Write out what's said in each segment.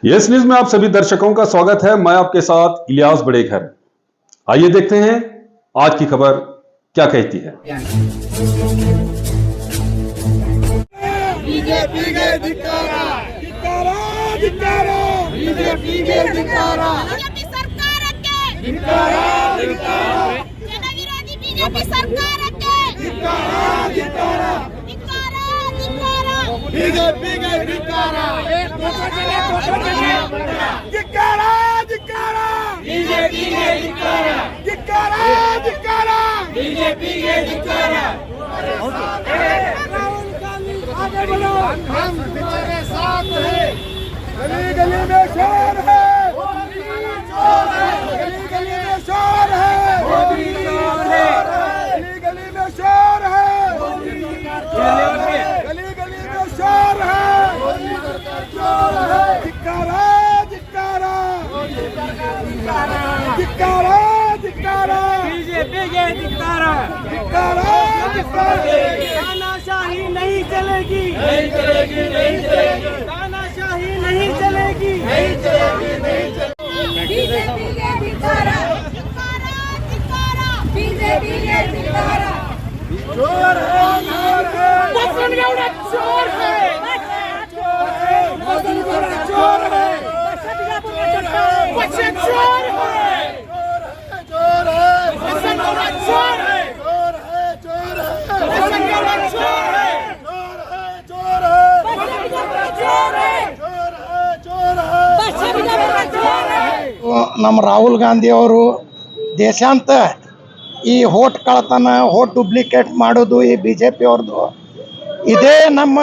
Yes news में आप सभी दर्शकों का स्वागत है। मैं आपके साथ इलियास बड़ेघर। आइए देखते हैं आज की खबर क्या कहती है। बीजेपी के धिक्कार, धिक्कार, धिक्कार, बीजेपी के धिक्कार, बीजेपी सरकारಕ್ಕೆ धिक्कार, धिक्कार, ಜನವಿರೋಧಿ ಬಿಜೆಪಿ ಸರ್ಕಾರಕ್ಕೆ धिक्कार, धिक्कार, ಧಿಕ್ಕಾರ ಧಿಕ್ಕಾರ बीजेपी के धिक्कार, धिक्कार, धिक्कार, बीजेपी के धिक्कार, धिक्कार, धिक्कार, बीजेपी के धिक्कार। राहुल गांधी आगे बढ़ो, हम तुम्हारे साथ हैं। गली गली में शोर है, गली गली में शोर है, गली गली में शोर है, गली गली में शोर है, धिक्कारा, धिक्कारा, धिक्कारा, धिक्कारा, बीजेपी के धिक्कारा, धिक्कारा, धिक्कारा। तानाशाही नहीं चलेगी, नहीं चलेगी, नहीं चलेगी, तानाशाही नहीं चलेगी, नहीं चलेगी, नहीं चलेगी। बीजेपी के ಧಿಕ್ಕಾರ ಧಿಕ್ಕಾರ ಧಿಕ್ಕಾರ बीजेपी के ಧಿಕ್ಕಾರ चोर है, चोर है, ಬಸವನಗೌಡ ಚೋರ್ है बसनगौड़ा चोर है, बच्चे चोर है चोर है, बसवनगौಡ चोर है चोर है, चोर है, बसवनगौಡ चोर है चोर है, बसवनगौಡ चोर है चोर है, चोर है। बसवनगौಡ चोर है ನಮ್ಮ ರಾಹುಲ್ ಗಾಂಧಿ ಅವರು ದೇಶಾಂತ ಈ ಹೋಟ್ ಕಳತನ ಹೋಟ್ ಡುಪ್ಲಿಕೇಟ್ ಮಾಡೋದು ಈ ಬಿ ಜೆ ಪಿ ಅವ್ರದ್ದು. ಇದೇ ನಮ್ಮ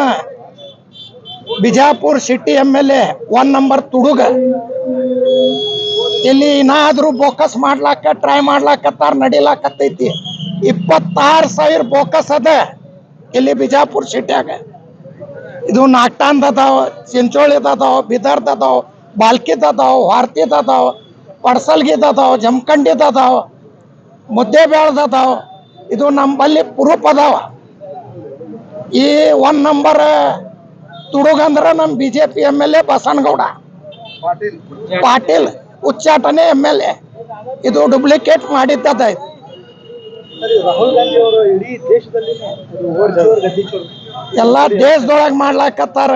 Bijapur city M L A 1 number ತುಡುಗ ಇಲ್ಲಿ ಏನಾದರೂ ಬೋಕಸ್ ಮಾಡ್ಲಾಕ ಟ್ರೈ ಮಾಡ್ಲಾಕತ್ತಾರ, ನಡಿಲಾಕತ್ತೈತಿ. 26,000 ಬೋಕಸ್ ಅದ ಇಲ್ಲಿ ಬಿಜಾಪುರ ಸಿಟಿಯಾಗ. ಇದು ನಾಗ್ಟಾನ್ದ ಅದಾವ, ಚಿಂಚೋಳಿದ ಅದಾವ, ಬಿದರ್ದ ಅದಾವ, ಬಾಲ್ಕಿದ ಅದಾವ, ವಾರ್ತಿದ ಅದಾವ, ಪಡ್ಸಲ್ಗಿದ ಅದಾವ, ಜಮಖಂಡಿದ ಅದಾವ, ಮುದ್ದೇಬೇಳ್ದ ಅದಾವ. ಇದು ನಮ್ಮಲ್ಲಿ ಪ್ರೂಫ್ ಅದಾವ. ಈ 1 ನಂಬರ್ ತುಡುಗಂದ್ರ ನಮ್ಮ B J P M L A Basanagouda Patil ಉಚ್ಚಾಟನೆ ಎಮ್ ಎಲ್ ಎ. ಇದು ಡುಪ್ಲಿಕೇಟ್ ಮಾಡಿದ್ದದ. ರಾಹುಲ್ ಗಾಂಧಿ ಅವರು ಇಡೀ ದೇಶದಲ್ಲಿ ಎಲ್ಲ ದೇಶದೊಳಗೆ ಮಾಡ್ಲಾಕತ್ತಾರ.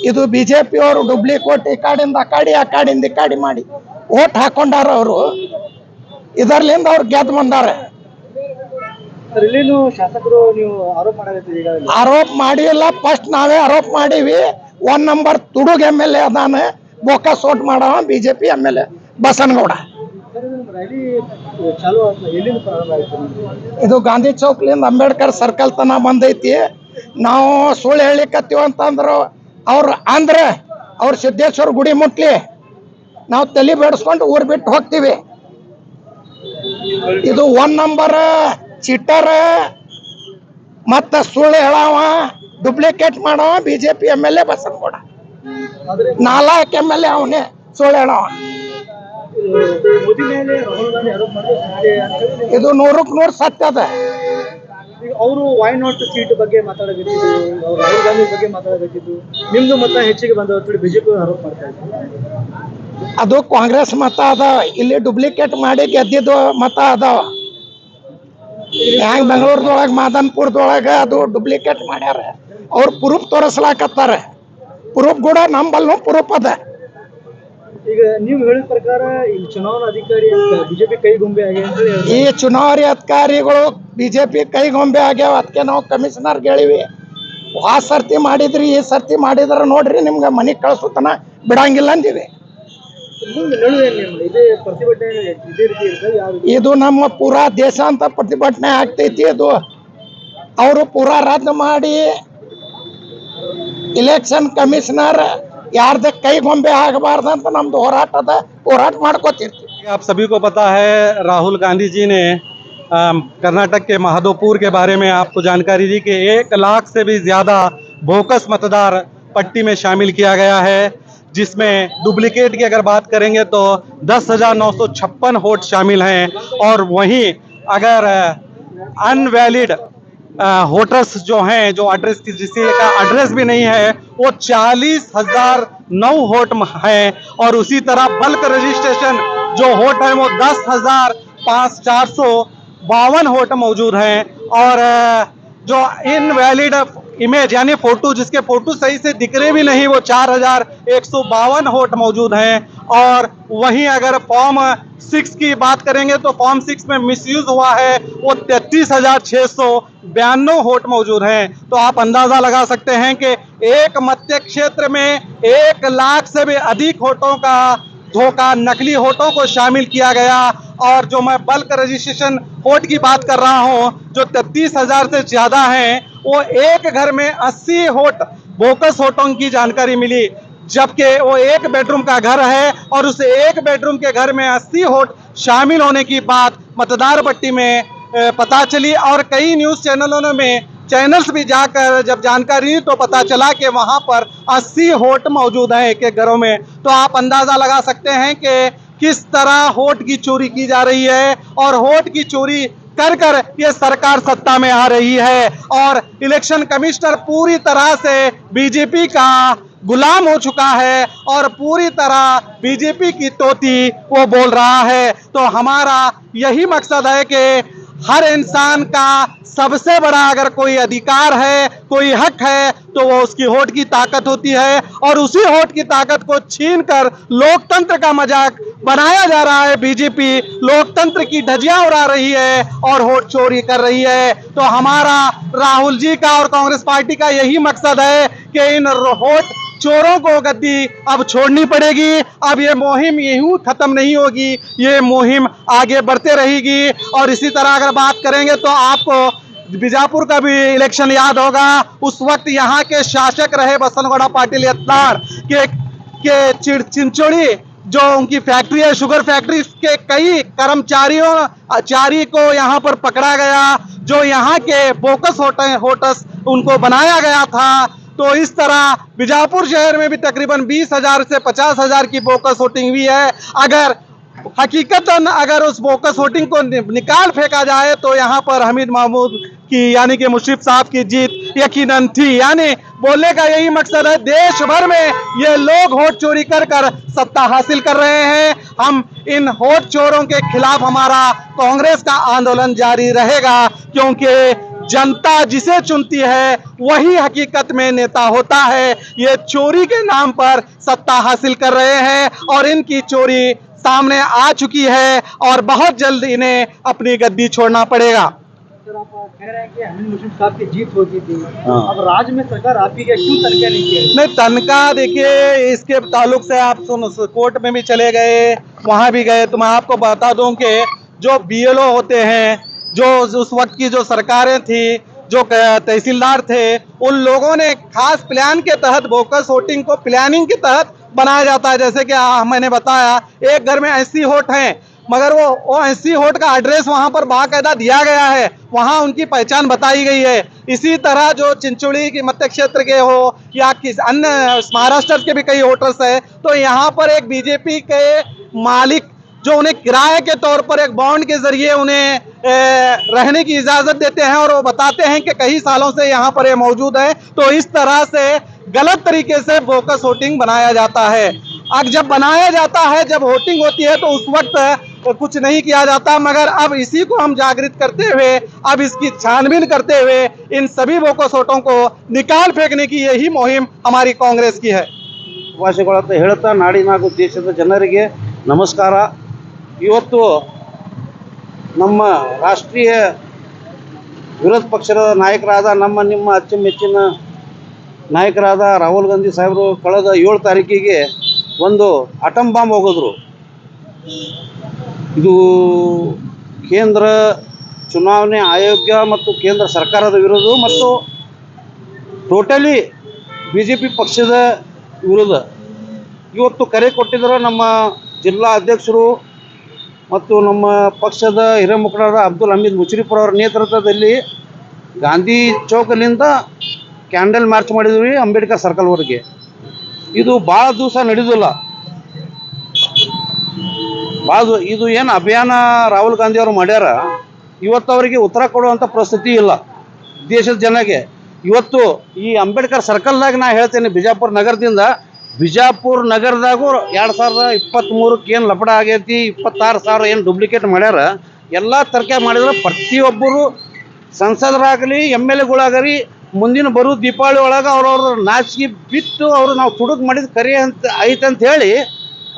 ಇದು ಬಿ ಜೆ ಪಿ ಅವರು ಡುಪ್ಲಿಕೇಟ್ ಈ ಕಾಡಿಂದ ಆ ಕಾಡಿ ಆ ಕಾಡಿಂದ ಈ ಕಾಡಿ ಮಾಡಿ ಓಟ್ ಹಾಕೊಂಡಾರ. ಅವರು ಇದರ್ಲಿಂದ ಅವ್ರು ಗೆದ್ದು ಬಂದಾರ. ಇಲ್ಲಿನೂ ಶಾಸಕರು ನೀವು ಆರೋಪ ಮಾಡಾಕತ್ತೀರಿ ಈಗಾಗಲೇ. ಆರೋಪ ಮಾಡಿಲ್ಲ, ಫಸ್ಟ್ ನಾವೇ ಆರೋಪ ಮಾಡೀವಿ. 1 ನಂಬರ್ ತುಡುಗ್ ಎಮ್ ಎಲ್ ಎ ಅದಾನ, ಬೋಕಸ್ ಓಟ್ ಮಾಡವ B J P M L A Basanagouda. Rally ಚಾಲು ಆಯ್ತು, ಎಲ್ಲಿಂದ ಪ್ರಾರಂಭ ಆಯ್ತು ನಿಮ್ದು? ಇದು ಗಾಂಧಿ ಚೌಕ್ಲಿಂದ ಅಂಬೇಡ್ಕರ್ ಸರ್ಕಲ್ ತನ ಬಂದೈತಿ. ನಾವು ಸುಳ್ಳು ಹೇಳಿಕತ್ತೀವಿ ಅಂತಂದ್ರು ಅವ್ರ ಸಿದ್ದೇಶ್ವರ ಗುಡಿ ಮುಟ್ಲಿ, ನಾವು ತಲೆ ಬೇಡಿಸ್ಕೊಂಡು ಊರ್ ಬಿಟ್ಟು ಹೋಗ್ತೀವಿ. ಇದು 1 ನಂಬರ್ ಚೀಟರ್ ಮತ್ತ ಸುಳ್ಳು ಹೇಳವ, ಡುಪ್ಲಿಕೇಟ್ ಮಾಡವ B J P M L A Basanagouda. 4 M L A ಅವನೇ ಸುಳ್ಳು ಹೇಳವ. ಮೋದಿ ಮೇಲೆ ರಾಹುಲ್ ಗಾಂಧಿ ಆರೋಪ ಮಾಡಿದ್ರೆ ಇದು 100ಕ್ಕೆ 100 ಸತ್ಯ ಅದ. ಈಗ ಅವರು ವೈ ನಾಟ್ ಸೀಟ್ ಬಗ್ಗೆ ಮಾತಾಡಬೇಕಿದ್ದು, ಅವ್ರು ರಾಹುಲ್ ಗಾಂಧಿ ಬಗ್ಗೆ ಮಾತಾಡಬೇಕಿದ್ದು, ನಿಮ್ದು ಮತ ಹೆಚ್ಚಿಗೆ ಬಂದ ಬಿಜೆಪಿ ಆರೋಪ ಮಾಡ್ತಾ ಇದ್ದಾರೆ. ಅದು ಕಾಂಗ್ರೆಸ್ ಮತ ಅದ, ಇಲ್ಲಿ ಡುಪ್ಲಿಕೇಟ್ ಮಾಡಿ ಗೆದ್ದಿದ್ದು ಮತ ಅದಾವ. ಹ್ಯಾಂಗ ಬೆಂಗಳೂರದೊಳಗೆ ಮಾದನ್ಪುರದೊಳಗ ಅದು ಡುಪ್ಲಿಕೇಟ್ ಮಾಡ್ಯಾರ. ಅವ್ರು ಪ್ರೂಫ್ ತೋರಿಸ್ಲಾಕತ್ತಾರ. ಪ್ರೂಫ್ ಕೂಡ ನಂಬಲ್ನು ಪ್ರೂಫ್ ಅದ. ಈಗ ನೀವು ಹೇಳಿದ ಪ್ರಕಾರ ಇಲ್ಲಿ ಚುನಾವಣಾ ಅಧಿಕಾರಿ ಬಿಜೆಪಿ ಕೈಗೊಂಬೆ ಆಗಿ ಅಂತ ಹೇಳಿ ಈ ಚುನಾವಣೆ ಅಧಿಕಾರಿಗಳು ಬಿಜೆಪಿ ಕೈಗೊಂಬೆ ಆಗ್ಯಾವ. ಅದಕ್ಕೆ ನಾವು ಕಮಿಷನರ್ಗೆ ಹೇಳಿವಿ, ಆ ಸರ್ತಿ ಮಾಡಿದ್ರಿ ಈ ಸರ್ತಿ ಮಾಡಿದ್ರ ನೋಡ್ರಿ ನಿಮ್ಗೆ ಮನೆಗೆ ಕಳ್ಸುತ್ತನ ಬಿಡಂಗಿಲ್ಲ ಅಂದಿವಿ. ಮುಂದೆ ನಡುವೆ ಇದೇ ಪ್ರತಿಭಟನೆ ಇದೇ ರೀತಿ ಇರ್ತದೆ. ಯಾವ ಇದು ನಮ್ಮ ಪೂರಾ ದೇಶಾಂತ ಪ್ರತಿಭಟನೆ ಆಗ್ತೈತಿ. ಇದು ಅವರು ಪೂರಾ ರದ್ದು ಮಾಡಿ ಇಲೆಕ್ಷನ್ ಕಮಿಷನರ್ ಯಾರ್ದ ಕೈಗೊಂಬೆ ಆಗಬಾರ್ದಂತ ನಮ್ದು ಹೋರಾಟ ಮಾಡ್ಕೋತಿರ್ತೀವಿ. आप सभी को पता है राहुल गांधी जी ने कर्नाटक के महादोपुर के बारे में आपको जानकारी दी कि 1 लाख से भी ज़्यादा बोकस मतदार पट्टी में शामिल किया गया है, जिसमें डुप्लीकेट की अगर बात करेंगे तो 10,956 वोट शामिल हैं। और वहीं अगर अनवैलिड वोटर्स जो हैं, जो एड्रेस किसी का एड्रेस भी नहीं है, वो 40,009 वोट हैं। और उसी तरह बल्क रजिस्ट्रेशन जो वोट है वो 10,452 वोट मौजूद हैं। और जो इनवैलिड इमेज यानी फोटो, जिसके फोटो सही से दिख रहे भी नहीं, वो 4,152 वोट मौजूद हैं। और वहीं अगर फॉर्म 6 की बात करेंगे तो फॉर्म 6 में मिसयूज हुआ है, वो 33,692 वोट मौजूद हैं। तो आप अंदाजा लगा सकते हैं कि एक मतदान क्षेत्र में 1 लाख से भी अधिक वोटों का धोखा, नकली वोटों को शामिल किया गया। और जो मैं बल्क रजिस्ट्रेशन वोट की बात कर रहा हूं, जो 33,000 से ज्यादा हैं, वो एक घर में 80 वोट बोगस वोटों की जानकारी मिली, जबकि वो एक बेडरूम का घर है और उस एक बेडरूम के घर में 80 वोट शामिल होने की बात मतदार पट्टी में पता चली। और कई न्यूज चैनल्स भी जाकर जब जानकारी तो पता चला कि वहां पर 80 वोट मौजूद हैं एक एक घरों में। तो आप अंदाजा लगा सकते हैं कि किस तरह वोट की चोरी की जा रही है, और वोट की चोरी कर कर ये सरकार सत्ता में आ रही है। और इलेक्शन कमिश्नर पूरी तरह से बीजेपी का गुलाम हो चुका है और पूरी तरह बीजेपी की तोती वो बोल रहा है। तो हमारा यही मकसद है कि हर इंसान का सबसे बड़ा अगर कोई अधिकार है, कोई हक है, तो वो उसकी वोट की ताकत होती है। और उसी वोट की ताकत को छीनकर लोकतंत्र का मजाक बनाया जा रहा है। बीजेपी लोकतंत्र की धज्जियां उड़ा रही है और वोट चोरी कर रही है। तो हमारा राहुल जी का और कांग्रेस पार्टी का यही मकसद है कि इन वोट चोरों को गद्दी अब छोड़नी पड़ेगी। अब ये मुहिम यूं खत्म नहीं होगी, ये मुहिम आगे बढ़ते रहेगी। और इसी तरह अगर बात करेंगे तो आपको बीजापुर का भी इलेक्शन याद होगा। उस वक्त यहाँ के शासक रहे बसनगौड़ा पाटिल यत्नार के चिंचोड़ी जो उनकी फैक्ट्री है, शुगर फैक्ट्री के कई कर्मचारी को यहाँ पर पकड़ा गया, जो यहाँ के बोगस वोटर्स उनको बनाया गया था। तो इस तरह बीजापुर शहर में भी तकरीबन 20,000 से 50,000 की बोगस वोटिंग हुई है। अगर हकीकतन अगर उस बोगस वोटिंग को निकाल फेंका जाए तो यहाँ पर हमीद महमूद की यानी कि मुशर्रफ साहब की जीत यकीनन थी। यानी बोलने का यही मकसद है, देश भर में ये लोग वोट चोरी कर कर सत्ता हासिल कर रहे हैं। हम इन वोट चोरों के खिलाफ हमारा कांग्रेस का आंदोलन जारी रहेगा, क्योंकि जनता जिसे चुनती है वही हकीकत में नेता होता है। ये चोरी के नाम पर सत्ता हासिल कर रहे हैं और इनकी चोरी सामने आ चुकी है और बहुत जल्द इन्हें अपनी गद्दी छोड़ना पड़ेगा। सर, आप कह रहे हैं कि हमीद मुशर्रफ साहब की जीत होती थी, अब राज्य में सरकार आप ही के क्यों तनख्वाह नहीं किया? नहीं, तनख्वाह देखिए, इसके ताल्लुक से आप कोर्ट में भी चले गए, वहां भी गए। तो मैं आपको बता दूं कि जो BLO होते हैं, जो उस वक्त की जो सरकारें थी, जो तहसीलदार थे, उन लोगों ने खास प्लान के तहत बोगस वोटिंग को प्लानिंग के तहत बनाया जाता है। जैसे कि मैंने बताया, एक घर में 80 वोट हैं, मगर वो 80 वोट का एड्रेस वहां पर बाकायदा दिया गया है, वहां उनकी पहचान बताई गई है। इसी तरह जो चिंचोड़ी की मत क्षेत्र के हो या किस अन्य महाराष्ट्र के भी कई वोटर्स है, तो यहाँ पर एक बीजेपी के मालिक जो उन्हें किराए के तौर पर एक बॉन्ड के जरिए उन्हें रहने की इजाजत देते हैं और वो बताते हैं कि कई सालों से यहाँ पर ये मौजूद है। तो इस तरह से गलत तरीके से बोगस वोटिंग बनाया जाता है। अब जब बनाया जाता है, जब वोटिंग होती है, तो उस वक्त कुछ नहीं किया जाता, मगर अब इसी को हम जागृत करते हुए, अब इसकी छानबीन करते हुए इन सभी बोगस वोटों को निकाल फेंकने की यही मुहिम हमारी कांग्रेस की है। ಭಾಷೆಗಳಂತ ಹೇಳ್ತಾ ನಾಡಿನ ಹಾಗೂ ದೇಶದ ಜನರಿಗೆ ನಮಸ್ಕಾರ. ಇವತ್ತು ನಮ್ಮ ರಾಷ್ಟ್ರೀಯ ವಿರೋಧ ಪಕ್ಷದ ನಾಯಕರಾದ ನಿಮ್ಮ ಅಚ್ಚುಮೆಚ್ಚಿನ ನಾಯಕರಾದ ರಾಹುಲ್ ಗಾಂಧಿ ಸಾಹೇಬರು ಕಳೆದ 7 ತಾರೀಕಿಗೆ ಒಂದು ಅಟಮ್ ಬಾಂಬ್ ಹೋಗಿದ್ರು. ಇದು ಕೇಂದ್ರ ಚುನಾವಣೆ ಆಯೋಗ ಮತ್ತು ಕೇಂದ್ರ ಸರ್ಕಾರದ ವಿರುದ್ಧ ಮತ್ತು ಟೋಟಲಿ BJP ಪಕ್ಷದ ವಿರುದ್ಧ ಇವತ್ತು ಕರೆ ಕೊಟ್ಟಿದ್ದರು ನಮ್ಮ ಜಿಲ್ಲಾ ಅಧ್ಯಕ್ಷರು ಮತ್ತು ನಮ್ಮ ಪಕ್ಷದ ಹಿರಿಯ ಮುಖಂಡರಾದ ಅಬ್ದುಲ್ ಹಮೀದ್ ಮುಷರ್ರಫ್ ಅವರ ನೇತೃತ್ವದಲ್ಲಿ ಗಾಂಧಿ ಚೌಕಲ್ಲಿಂದ ಕ್ಯಾಂಡಲ್ ಮಾರ್ಚ್ ಮಾಡಿದ್ವಿ ಅಂಬೇಡ್ಕರ್ ಸರ್ಕಲ್ವರೆಗೆ. ಇದು ಭಾಳ ದಿವಸ ನಡೆದಿಲ್ಲ. ಇದು ಏನು ಅಭಿಯಾನ ರಾಹುಲ್ ಗಾಂಧಿ ಅವರು ಮಾಡ್ಯಾರ, ಇವತ್ತು ಅವರಿಗೆ ಉತ್ತರ ಕೊಡುವಂಥ ಪರಿಸ್ಥಿತಿ ಇಲ್ಲ. ದೇಶದ ಜನಗೆ ಇವತ್ತು ಈ ಅಂಬೇಡ್ಕರ್ ಸರ್ಕಲ್ದಾಗ ನಾ ಹೇಳ್ತೇನೆ, ಬಿಜಾಪುರ ನಗರದಾಗೂ 2023 ಏನು ಲಪಡ ಆಗೈತಿ, 26,000 ಏನು ಡೂಪ್ಲಿಕೇಟ್ ಮಾಡ್ಯಾರ, ಎಲ್ಲ ತರಕೆ ಮಾಡಿದ್ರೆ ಪ್ರತಿಯೊಬ್ಬರು ಸಂಸದರಾಗಲಿ MLAಗಳಾಗಲಿ ಮುಂದಿನ ಬರೋ ದೀಪಾವಳಿ ಒಳಗೆ ಅವ್ರವ್ರ ನಾಚಿಕೆ ಬಿಟ್ಟು ಅವರು ನಾವು ತುಡುಗು ಮಾಡಿದ ಕರೆ ಅಂತ ಐತಂತ ಹೇಳಿ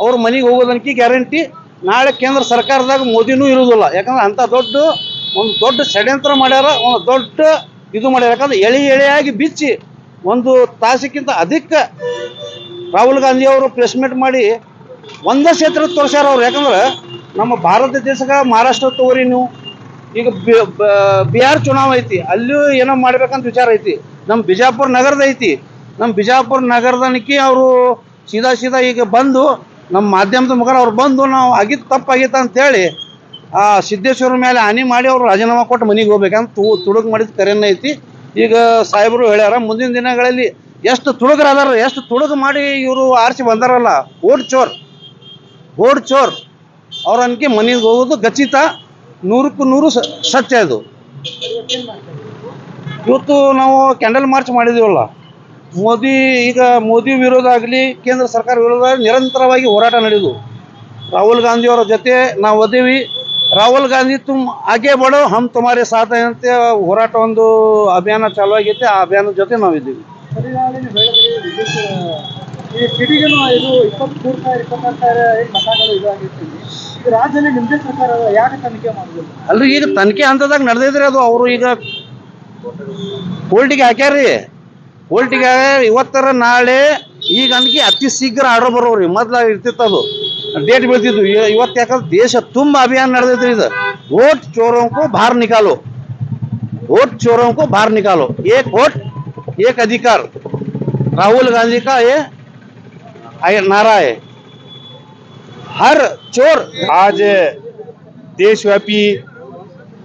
ಅವ್ರ ಮನೆಗೆ ಹೋಗೋದಕ್ಕೆ ಗ್ಯಾರಂಟಿ. ನಾಳೆ ಕೇಂದ್ರ ಸರ್ಕಾರದಾಗ ಮೋದಿನೂ ಇರೋದಿಲ್ಲ, ಯಾಕಂದ್ರೆ ಅಂಥ ಒಂದು ದೊಡ್ಡ ಷಡ್ಯಂತ್ರ ಮಾಡ್ಯಾರ, ಒಂದು ದೊಡ್ಡ ಇದು ಮಾಡ್ಯಾರ. ಯಾಕಂದ್ರೆ ಎಳೆಯಾಗಿ ಬಿಚ್ಚಿ ಒಂದು ತಾಸಿಗಿಂತ ಅಧಿಕ ರಾಹುಲ್ ಗಾಂಧಿ ಅವರು ಪ್ರೆಸ್ ಮೀಟ್ ಮಾಡಿ ಒಂದೇ ಕ್ಷೇತ್ರ ತೋರಿಸ್ಯಾರ ಅವ್ರು. ಯಾಕಂದ್ರೆ ನಮ್ಮ ಭಾರತ ದೇಶಕ್ಕೆ ಮಹಾರಾಷ್ಟ್ರ ತಗೋರಿ ನೀವು, ಈಗ ಬಿಹಾರ್ ಚುನಾವ್ ಐತಿ, ಅಲ್ಲೂ ಏನೋ ಮಾಡ್ಬೇಕಂತ ವಿಚಾರ ಐತಿ. ನಮ್ಮ ಬಿಜಾಪುರ ನಗರದ ಐತಿ, ನಮ್ಮ ಬಿಜಾಪುರ ನಗರದನಿಕೆ ಅವರು ಸೀದಾ ಈಗ ಬಂದು ನಮ್ಮ ಮಾಧ್ಯಮದ ಮುಖಾಂತರ ಅವ್ರು ಬಂದು ನಾವು ಆಗಿದ್ದು ತಪ್ಪಾಗಿತ್ತು ಅಂತೇಳಿ ಆ ಸಿದ್ದೇಶ್ವರ ಮೇಲೆ ಹಾನಿ ಮಾಡಿ ಅವರು ರಾಜೀನಾಮೆ ಕೊಟ್ಟು ಮನೆಗೆ ಹೋಗ್ಬೇಕಂತ ತುಡುಗು ಮಾಡಿದ ಕರೆಯನ್ನ ಐತಿ. ಈಗ ಸಾಹೇಬರು ಹೇಳ್ಯಾರ, ಮುಂದಿನ ದಿನಗಳಲ್ಲಿ ಎಷ್ಟು ತುಡುಗರಾದಾರ, ಎಷ್ಟು ತುಡುಗು ಮಾಡಿ ಇವರು ಆರಿಸಿ ಬಂದಾರಲ್ಲ, ಓಟ್ ಚೋರ್ ಅವ್ರ ಅನ್ಕೆ ಮನೆಗೆ ಹೋಗೋದು ಖಚಿತ, 100ಕ್ಕೆ 100 ಸತ್ಯ ಇದು. ಇವತ್ತು ನಾವು ಕ್ಯಾಂಡಲ್ ಮಾರ್ಚ್ ಮಾಡಿದೀವಲ್ಲ, ಮೋದಿ ವಿರೋಧ ಆಗಲಿ ಕೇಂದ್ರ ಸರ್ಕಾರ ವಿರೋಧ ನಿರಂತರವಾಗಿ ಹೋರಾಟ ನಡೆದು ರಾಹುಲ್ ಗಾಂಧಿ ಅವರ ಜೊತೆ ನಾವು ಓದೀವಿ. ರಾಹುಲ್ ಗಾಂಧಿ ತುಮ್ ಆಗೆ ಬಡೋ ಹಮ್ ತುಮಾರೆ ಸಾಥ ಅಂತ ಹೋರಾಟ ಒಂದು ಅಭಿಯಾನ ಚಾಲು ಆಗೈತೆ, ಆ ಅಭಿಯಾನದ ಜೊತೆ ನಾವಿದ್ದೀವಿ. ಈ ಸಿಟಿಗೂ ಇದು 23,000 ಮತಗಳು ಇದಾಗಿರ್ತೀವಿ. ಈಗ ರಾಜ್ಯದಲ್ಲಿ ನಿಮ್ಮದೇ ಸರ್ಕಾರ ಯಾಕೆ ತನಿಖೆ ಮಾಡೋದಿಲ್ಲ? ಅಲ್ರಿ, ಈಗ ತನಿಖೆ ಹಂತದಾಗ ನಡೆದಿದ್ರಿ ಅದು. ಅವರು ಈಗ ಕೋರ್ಟಿಗೆ ಹಾಕ್ಯಾರ್ರಿ, ಕೋರ್ಟಿಗೆ ಇವತ್ತರ ನಾಳೆ ಈಗ ಅನ್ಕಿ ಅತಿ ಶೀಘ್ರ ಆರ್ಡರ್ ಬರೋರಿ. ಮೊದ್ಲ ಇರ್ತಿತ್ತು ಅದು ಡೇಟ್ ಬೀಳ್ತಿದ್ವು, ಇವತ್ತು ಯಾಕಂದ್ರೆ ದೇಶ ತುಂಬ ಅಭಿಯಾನ ನಡೆದೈತ್ರಿ. ಇದು ವೋಟ್ ಚೋರೋಂಕು ಬಾಹರ್ ನಿಕಾಲೋ, वोट चोरों को बाहर निकालो, एक वोट एक अधिकार, राहुल गांधी का ये नारा है। हर चोर आज देशव्यापी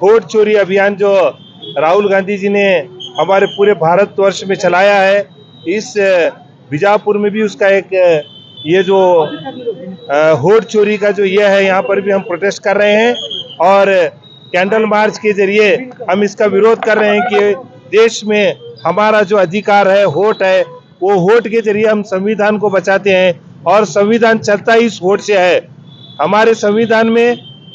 वोट चोरी अभियान जो राहुल गांधी जी ने हमारे पूरे भारतवर्ष में चलाया है, इस बीजापुर में भी उसका एक ये जो वोट चोरी का जो ये है, यहाँ पर भी हम प्रोटेस्ट कर रहे हैं और कैंडल मार्च के जरिए हम इसका विरोध कर रहे हैं कि देश में हमारा जो अधिकार है, वोट है, वो वोट के जरिए हम संविधान को बचाते हैं और संविधान चलता ही इस वोट से है। हमारे संविधान में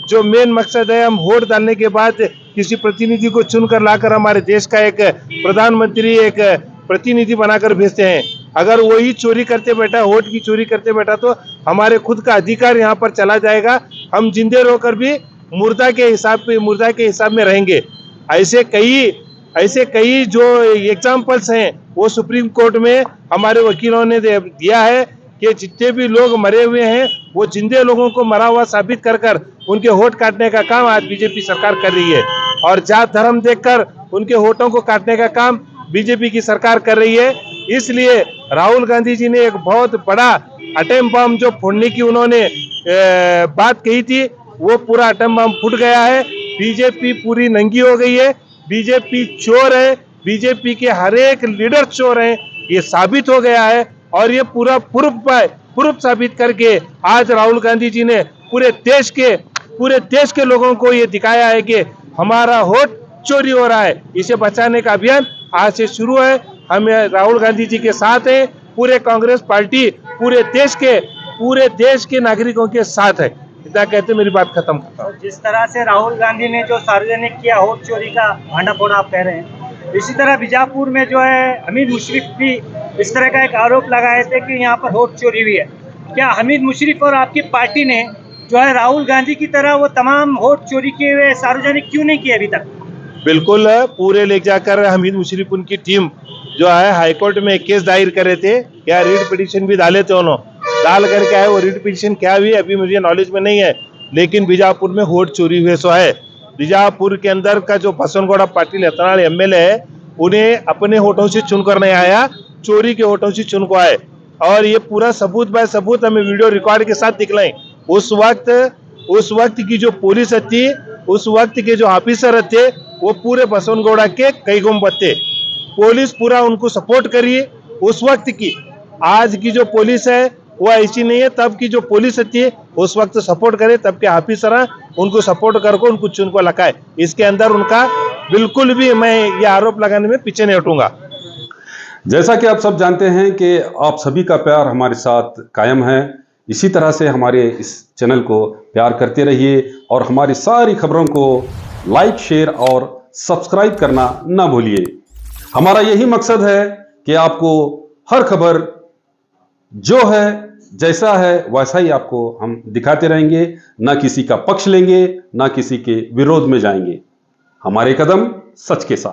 जो मेन मकसद है, हम वोट डालने के बाद किसी प्रतिनिधि को चुनकर लाकर हमारे देश का एक प्रधानमंत्री, एक प्रतिनिधि बनाकर भेजते हैं। अगर वही चोरी करते बैठा, वोट की चोरी करते बैठा, तो हमारे खुद का अधिकार यहाँ पर चला जाएगा। हम जिंदे रहकर भी मुर्दा के हिसाब में रहेंगे। ऐसे कई जो एग्जाम्पल्स हैं वो सुप्रीम कोर्ट में हमारे वकीलों ने दिया है कि जितने भी लोग मरे हुए हैं वो जिंदे लोगों को मरा हुआ साबित कर उनके वोट काटने का काम आज बीजेपी सरकार कर रही है और जात धर्म देखकर उनके वोटों को काटने का काम बीजेपी की सरकार कर रही है। इसलिए राहुल गांधी जी ने एक बहुत बड़ा एटम बम जो फोड़ने की उन्होंने बात कही थी, वो पूरा एटम बम फूट गया है। बीजेपी पूरी नंगी हो गई है, बीजेपी चोर है, बीजेपी के हर एक लीडर चोर हैं, ये साबित हो गया है। और ये पूरा प्रूफ साबित करके आज राहुल गांधी जी ने पूरे देश के लोगों को ये दिखाया है कि हमारा वोट चोरी हो रहा है। इसे बचाने का अभियान आज से शुरू है। हम राहुल गांधी जी के साथ हैं, पूरे कांग्रेस पार्टी पूरे देश के नागरिकों के साथ है। इतना कहते मेरी बात खत्म करता हूँ। जिस तरह से राहुल गांधी ने जो सार्वजनिक किया वोट चोरी का भांडाफोड़ा आप कह रहे हैं, इसी तरह बीजापुर में जो है हमीद मुशर्रफ भी इस तरह का एक आरोप लगाए थे कि यहाँ पर वोट चोरी हुई है। क्या हमीद मुशर्रफ और आपकी पार्टी ने जो है राहुल गांधी की तरह वो तमाम वोट चोरी किए हुए सार्वजनिक क्यों नहीं किए अभी तक? बिल्कुल, पूरे ले जाकर हमीद मुशर्रफ उनकी टीम जो है हाईकोर्ट में केस दायर करे थे, या रिट पिटीशन भी डाले थे, उन्होंने डाल करके आए। वो रिट पिटीशन क्या हुई अभी मुझे नॉलेज में नहीं है, लेकिन बीजापुर में वोट चोरी हुए सो है। बीजापुर के अंदर का जो बसवनगौड़ा पाटिल एतनाल एमएलए है, उन्हें अपने वोटों से चुनकर नहीं आया, चोरी के वोटों से चुन को आए। और ये पूरा सबूत बाय सबूत हमें वीडियो रिकॉर्ड के साथ दिखलाएं। उस वक्त की जो पुलिस थी, उस वक्त के जो ऑफिसर थे, वो पूरे बसवनगौड़ा के कई गुम्बद थे। पुलिस पूरा उनको सपोर्ट करी उस वक्त की। आज की जो पुलिस है वो ऐसी नहीं है, तब की जो पुलिस थी उस वक्त सपोर्ट करे, तब के ऑफिसर उनको सपोर्ट करके उनको चुन को लगाए। इसके अंदर उनका बिल्कुल भी मैं ये आरोप लगाने में पीछे नहीं हटूंगा। जैसा कि आप सब जानते हैं कि आप सभी का प्यार हमारे साथ कायम है। इसी तरह से हमारे इस चैनल को प्यार करते रहिए और हमारी सारी खबरों को लाइक, शेयर और सब्सक्राइब करना ना भूलिए। हमारा यही मकसद है कि आपको हर खबर जो है, जैसा है वैसा ही आपको हम दिखाते रहेंगे। ना किसी का पक्ष लेंगे, ना किसी के विरोध में जाएंगे। हमारे कदम सच के साथ।